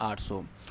800।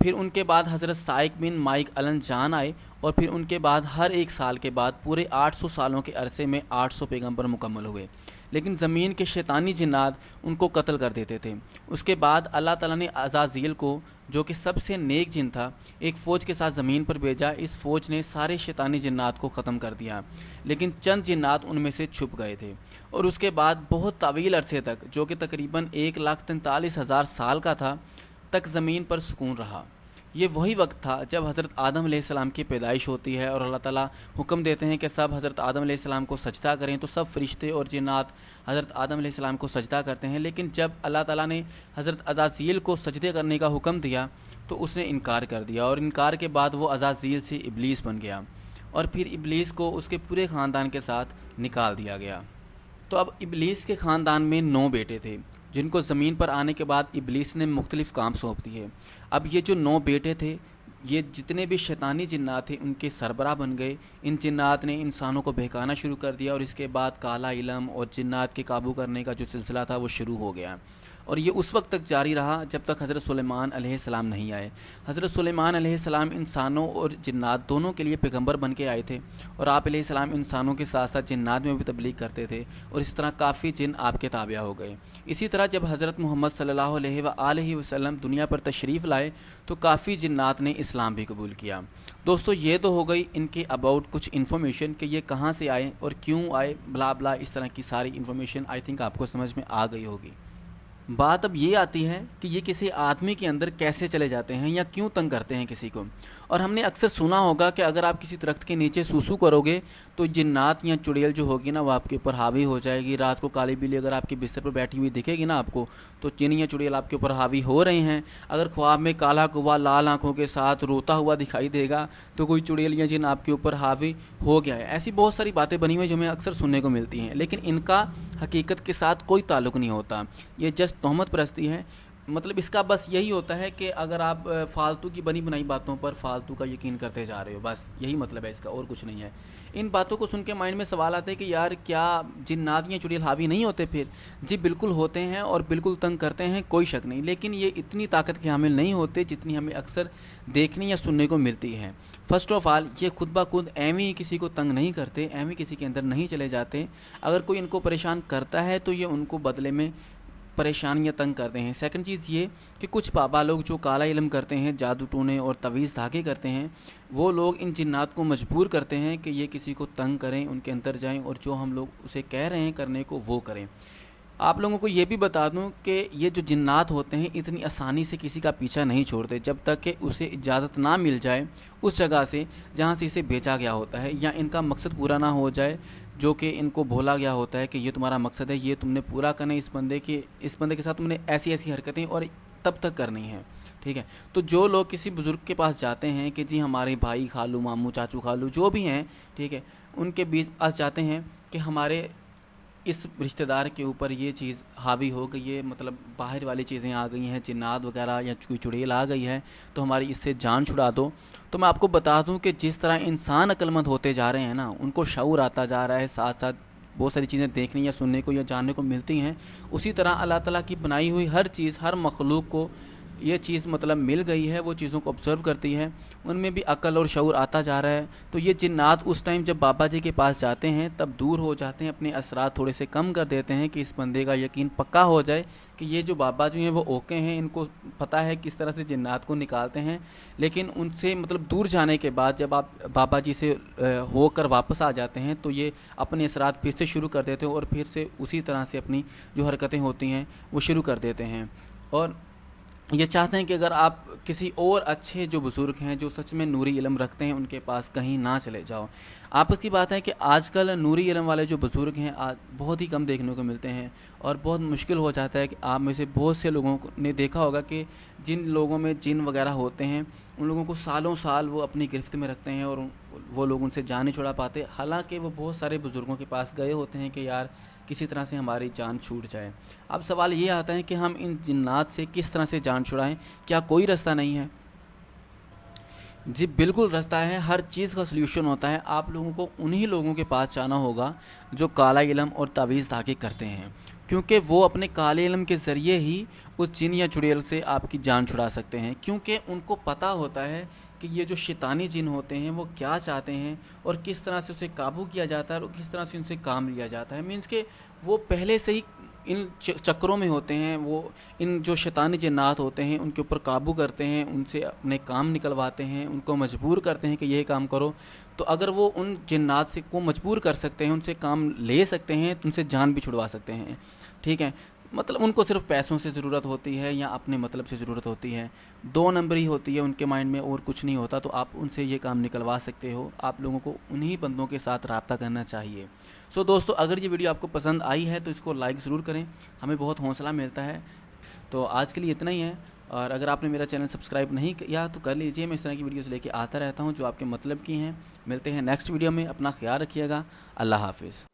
پھر ان کے بعد حضرت سائق بن مائک الن جان آئے، اور پھر ان کے بعد ہر ایک سال کے بعد پورے 800 سالوں کے عرصے میں 800 پیغمبر مکمل ہوئے، لیکن زمین کے شیطانی جنات ان کو قتل کر دیتے تھے۔ اس کے بعد اللہ تعالیٰ نے عزازیل کو، جو کہ سب سے نیک جن تھا، ایک فوج کے ساتھ زمین پر بھیجا۔ اس فوج نے سارے شیطانی جنات کو ختم کر دیا، لیکن چند جنات ان میں سے چھپ گئے تھے، اور اس کے بعد بہت طویل عرصے تک، جو کہ تقریباً 1,43,000 سال کا تھا، تک زمین پر سکون رہا۔ یہ وہی وقت تھا جب حضرت آدم علیہ السلام کی پیدائش ہوتی ہے، اور اللہ تعالیٰ حکم دیتے ہیں کہ سب حضرت آدم علیہ السلام کو سجدہ کریں، تو سب فرشتے اور جنات حضرت آدم علیہ السلام کو سجدہ کرتے ہیں۔ لیکن جب اللہ تعالیٰ نے حضرت عزازیل کو سجدے کرنے کا حکم دیا تو اس نے انکار کر دیا، اور انکار کے بعد وہ عزازیل سے ابلیس بن گیا، اور پھر ابلیس کو اس کے پورے خاندان کے ساتھ نکال دیا گیا۔ تو اب ابلیس کے خاندان میں 9 بیٹے تھے، جن کو زمین پر آنے کے بعد ابلیس نے مختلف کام سونپ دیے۔ اب یہ جو 9 بیٹے تھے، یہ جتنے بھی شیطانی جنات تھے ان کے سربراہ بن گئے۔ ان جنات نے انسانوں کو بہکانا شروع کر دیا، اور اس کے بعد کالا علم اور جنات کے قابو کرنے کا جو سلسلہ تھا وہ شروع ہو گیا، اور یہ اس وقت تک جاری رہا جب تک حضرت سلیمان علیہ السلام نہیں آئے۔ حضرت سلیمان علیہ السلام انسانوں اور جنات دونوں کے لیے پیغمبر بن کے آئے تھے، اور آپ علیہ السلام انسانوں کے ساتھ ساتھ جنات میں بھی تبلیغ کرتے تھے، اور اس طرح کافی جن آپ کے تابع ہو گئے۔ اسی طرح جب حضرت محمد صلی اللہ علیہ وآلہ وسلم دنیا پر تشریف لائے تو کافی جنات نے اسلام بھی قبول کیا۔ دوستو، یہ تو ہو گئی ان کے اباؤٹ کچھ انفارمیشن کہ یہ کہاں سے آئے اور کیوں آئے، بلا بلا اس طرح کی ساری انفارمیشن آئی تھنک آپ کو سمجھ میں آ گئی ہوگی۔ بات اب یہ آتی ہے کہ یہ کسی آدمی کے اندر کیسے چلے جاتے ہیں یا کیوں تنگ کرتے ہیں کسی کو۔ اور ہم نے اکثر سنا ہوگا کہ اگر آپ کسی درخت کے نیچے سوسو کرو گے تو جنات یا چڑیل جو ہوگی نا وہ آپ کے اوپر حاوی ہو جائے گی۔ رات کو کالی بلی اگر آپ کے بستر پر بیٹھی ہوئی دکھے گی نا آپ کو، تو جن یا چڑیل آپ کے اوپر حاوی ہو رہے ہیں۔ اگر خواب میں کالا کوا لال آنکھوں کے ساتھ روتا ہوا دکھائی دے گا تو کوئی چڑیل یا جن آپ کے اوپر حاوی ہو گیا ہے۔ ایسی بہت ساری باتیں بنی ہوئی جو ہمیں اکثر سننے کو ملتی ہیں، لیکن ان کا حقیقت کے ساتھ کوئی تعلق نہیں ہوتا۔ یہ جسٹ تہمت پرستی ہے۔ مطلب اس کا بس یہی ہوتا ہے کہ اگر آپ فالتو کی بنی بنائی باتوں پر فالتو کا یقین کرتے جا رہے ہو، بس یہی مطلب ہے اس کا، اور کچھ نہیں ہے۔ ان باتوں کو سن کے مائنڈ میں سوال آتا ہے کہ یار کیا جنات یا چڑیل حاوی نہیں ہوتے پھر؟ جی بالکل ہوتے ہیں، اور بالکل تنگ کرتے ہیں، کوئی شک نہیں، لیکن یہ اتنی طاقت کے حامل نہیں ہوتے جتنی ہمیں اکثر دیکھنے یا سننے کو ملتی ہے۔ فرسٹ آف آل، یہ خود بخود ایویں ہی کسی کو تنگ نہیں کرتے، ایویں کسی کے اندر نہیں چلے جاتے۔ اگر کوئی ان کو پریشان کرتا ہے تو یہ ان کو بدلے میں پریشانیاں تنگ کرتے ہیں۔ سیکنڈ چیز یہ کہ کچھ بابا لوگ جو کالا علم کرتے ہیں، جادو ٹونے اور تویز دھاگے کرتے ہیں، وہ لوگ ان جنات کو مجبور کرتے ہیں کہ یہ کسی کو تنگ کریں، ان کے اندر جائیں، اور جو ہم لوگ اسے کہہ رہے ہیں کرنے کو وہ کریں۔ آپ لوگوں کو یہ بھی بتا دوں کہ یہ جو جنات ہوتے ہیں اتنی آسانی سے کسی کا پیچھا نہیں چھوڑتے جب تک کہ اسے اجازت نہ مل جائے اس جگہ سے جہاں سے اسے بھیجا گیا ہوتا ہے، یا ان کا مقصد پورا نہ ہو جائے جو کہ ان کو بولا گیا ہوتا ہے کہ یہ تمہارا مقصد ہے، یہ تم نے پورا کرنا ہے، اس بندے کے ساتھ تم نے ایسی ایسی حرکتیں اور تب تک کرنی ہیں، ٹھیک ہے۔ تو جو لوگ کسی بزرگ کے پاس جاتے ہیں کہ جی ہمارے بھائی خالو ماموں چاچو خالو جو بھی ہیں، ٹھیک ہے، ان کے بیچ پاس جاتے ہیں کہ ہمارے اس رشتہ دار کے اوپر یہ چیز حاوی ہو گئی ہے، مطلب باہر والی چیزیں آ گئی ہیں، جنات وغیرہ یا کوئی چڑیل آ گئی ہے تو ہماری اس سے جان چھڑا دو۔ تو میں آپ کو بتا دوں کہ جس طرح انسان عقل مند ہوتے جا رہے ہیں نا، ان کو شعور آتا جا رہا ہے، ساتھ ساتھ بہت ساری چیزیں دیکھنے یا سننے کو یا جاننے کو ملتی ہیں، اسی طرح اللہ تعالیٰ کی بنائی ہوئی ہر چیز، ہر مخلوق کو یہ چیز مطلب مل گئی ہے، وہ چیزوں کو آبزرو کرتی ہے، ان میں بھی عقل اور شعور آتا جا رہا ہے۔ تو یہ جنات اس ٹائم جب بابا جی کے پاس جاتے ہیں تب دور ہو جاتے ہیں، اپنے اثرات تھوڑے سے کم کر دیتے ہیں کہ اس بندے کا یقین پکا ہو جائے کہ یہ جو بابا جی ہیں وہ اوکے ہیں، ان کو پتہ ہے کس طرح سے جنات کو نکالتے ہیں۔ لیکن ان سے مطلب دور جانے کے بعد جب آپ بابا جی سے ہو کر واپس آ جاتے ہیں تو یہ اپنے اثرات پھر سے شروع کر دیتے ہیں، اور پھر سے اسی طرح سے اپنی جو حرکتیں ہوتی ہیں وہ شروع کر دیتے ہیں، اور یہ چاہتے ہیں کہ اگر آپ کسی اور اچھے جو بزرگ ہیں جو سچ میں نوری علم رکھتے ہیں ان کے پاس کہیں نہ چلے جاؤ۔ آپس کی بات ہے کہ آج کل نوری علم والے جو بزرگ ہیں بہت ہی کم دیکھنے کو ملتے ہیں، اور بہت مشکل ہو جاتا ہے کہ آپ میں سے بہت سے لوگوں نے دیکھا ہوگا کہ جن لوگوں میں جن وغیرہ ہوتے ہیں ان لوگوں کو سالوں سال وہ اپنی گرفت میں رکھتے ہیں، اور وہ لوگ ان سے جان نہیں چھڑا پاتے، حالانکہ وہ بہت سارے بزرگوں کے پاس گئے ہوتے ہیں کہ یار کسی طرح سے ہماری جان چھوٹ جائے۔ اب سوال یہ آتا ہے کہ ہم ان جنات سے کس طرح سے جان چھڑائیں؟ کیا کوئی رستہ نہیں ہے؟ جی بالکل رستہ ہے، ہر چیز کا سلیوشن ہوتا ہے۔ آپ لوگوں کو انہی لوگوں کے پاس جانا ہوگا جو کالا علم اور تعویذ دھاگے کرتے ہیں، کیونکہ وہ اپنے کالے علم کے ذریعے ہی اس جن یا چڑیل سے آپ کی جان چھڑا سکتے ہیں، کیونکہ ان کو پتہ ہوتا ہے کہ یہ جو شیطانی جن ہوتے ہیں وہ کیا چاہتے ہیں اور کس طرح سے اسے قابو کیا جاتا ہے اور کس طرح سے ان سے کام لیا جاتا ہے۔ مینس کہ وہ پہلے سے ہی ان چکروں میں ہوتے ہیں، وہ ان جو شیطانی جنات ہوتے ہیں ان کے اوپر قابو کرتے ہیں، ان سے اپنے کام نکلواتے ہیں، ان کو مجبور کرتے ہیں کہ یہ کام کرو۔ تو اگر وہ ان جنات سے کو مجبور کر سکتے ہیں، ان سے کام لے سکتے ہیں، تو ان سے جان بھی چھڑوا سکتے ہیں، ٹھیک ہے۔ مطلب ان کو صرف پیسوں سے ضرورت ہوتی ہے یا اپنے مطلب سے ضرورت ہوتی ہے، 2 نمبر ہی ہوتی ہے ان کے مائنڈ میں، اور کچھ نہیں ہوتا۔ تو آپ ان سے یہ کام نکلوا سکتے ہو، آپ لوگوں کو انہی بندوں کے ساتھ رابطہ کرنا چاہیے۔ سو دوستو، اگر یہ ویڈیو آپ کو پسند آئی ہے تو اس کو لائک ضرور کریں، ہمیں بہت حوصلہ ملتا ہے۔ تو آج کے لیے اتنا ہی ہے، اور اگر آپ نے میرا چینل سبسکرائب نہیں کیا تو کر لیجئے، میں اس طرح کی ویڈیوز لے کے آتا رہتا ہوں جو آپ کے مطلب کی ہیں۔ ملتے ہیں نیکسٹ ویڈیو میں، اپنا خیال رکھیے گا، اللہ حافظ۔